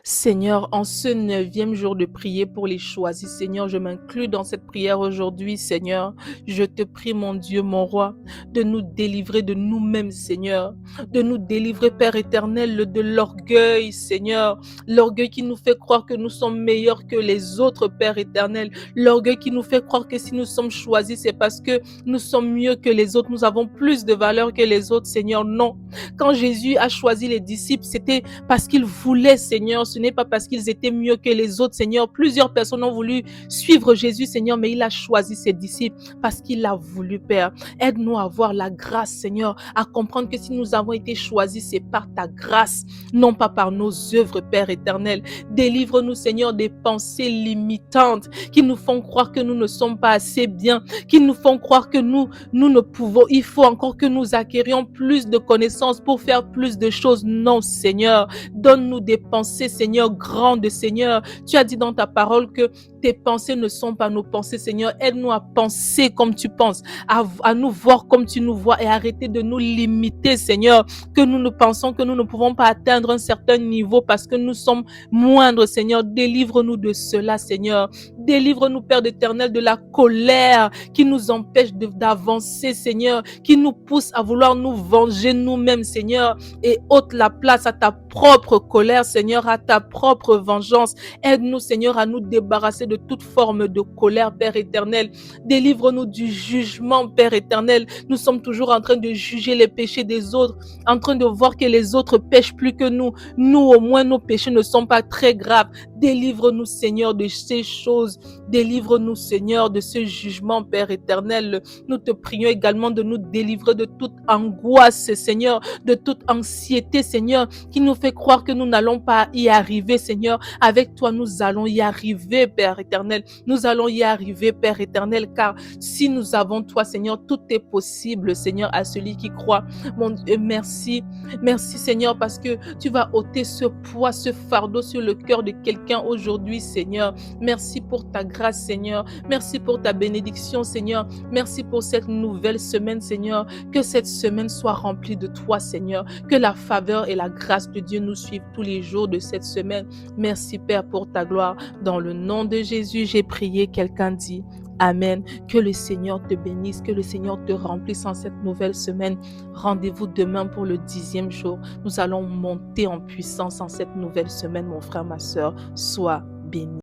Seigneur, en ce 9e jour de prière pour les choisis, Seigneur, je m'inclus dans cette prière aujourd'hui, Seigneur. Je te prie, mon Dieu, mon roi, de nous délivrer de nous-mêmes, Seigneur, de nous délivrer, Père éternel, de l'orgueil, Seigneur, l'orgueil qui nous fait croire que nous sommes meilleurs que les autres, Père éternel, l'orgueil qui nous fait croire que si nous sommes choisis, c'est parce que nous sommes mieux que les autres, nous avons plus de valeur que les autres, Seigneur. Non. Quand Jésus a choisi les disciples, c'était parce qu'il voulait, Seigneur. Ce n'est pas parce qu'ils étaient mieux que les autres, Seigneur. Plusieurs personnes ont voulu suivre Jésus, Seigneur, mais il a choisi ses disciples parce qu'il a voulu, Père. Aide-nous à avoir la grâce, Seigneur, à comprendre que si nous avons été choisis, c'est par ta grâce, non pas par nos œuvres, Père éternel. Délivre-nous, Seigneur, des pensées limitantes qui nous font croire que nous ne sommes pas assez bien, qui nous font croire que nous ne pouvons, il faut encore que nous acquérions plus de connaissances pour faire plus de choses. Non, Seigneur. Donne-nous des pensées, Seigneur, grandes, Seigneur. Tu as dit dans ta parole que tes pensées ne sont pas nos pensées, Seigneur. Aide-nous à penser comme tu penses, à nous voir comme tu nous vois et arrêter de nous limiter, Seigneur, que nous ne pensons que nous ne pouvons pas atteindre un certain niveau parce que nous sommes moindres, Seigneur. Délivre-nous de cela, Seigneur. Délivre-nous, Père éternel, de la colère qui nous empêche d'avancer, Seigneur, qui nous pousse à vouloir nous venger nous-mêmes, Seigneur, et ôte la place à ta propre colère, Seigneur, à ta propre vengeance. Aide-nous, Seigneur, à nous débarrasser de toute forme de colère, Père éternel. Délivre-nous du jugement, Père éternel. Nous sommes toujours en train de juger les péchés des autres, en train de voir que les autres pêchent plus que nous. Nous, au moins, nos péchés ne sont pas très graves. Délivre-nous, Seigneur, de ces choses. Délivre-nous, Seigneur, de ce jugement, Père éternel. Nous te prions également de nous délivrer de toute angoisse, Seigneur, de toute anxiété, Seigneur, qui nous fait croire que nous n'allons pas y arriver, Seigneur. Avec toi, nous allons y arriver, Père éternel. Nous allons y arriver, Père éternel, car si nous avons toi, Seigneur, tout est possible, Seigneur, à celui qui croit. Mon Dieu, merci. Merci, Seigneur, parce que tu vas ôter ce poids, ce fardeau sur le cœur de quelqu'un aujourd'hui, Seigneur. Merci pour ta grâce, Seigneur. Merci pour ta bénédiction, Seigneur. Merci pour cette nouvelle semaine, Seigneur. Que cette semaine soit remplie de toi, Seigneur. Que la faveur et la grâce de Dieu nous suivent tous les jours de cette semaine. Merci, Père, pour ta gloire. Dans le nom de Jésus, j'ai prié. Quelqu'un dit Amen. Que le Seigneur te bénisse, que le Seigneur te remplisse en cette nouvelle semaine. Rendez-vous demain pour le 10e jour. Nous allons monter en puissance en cette nouvelle semaine, mon frère, ma sœur. Sois béni.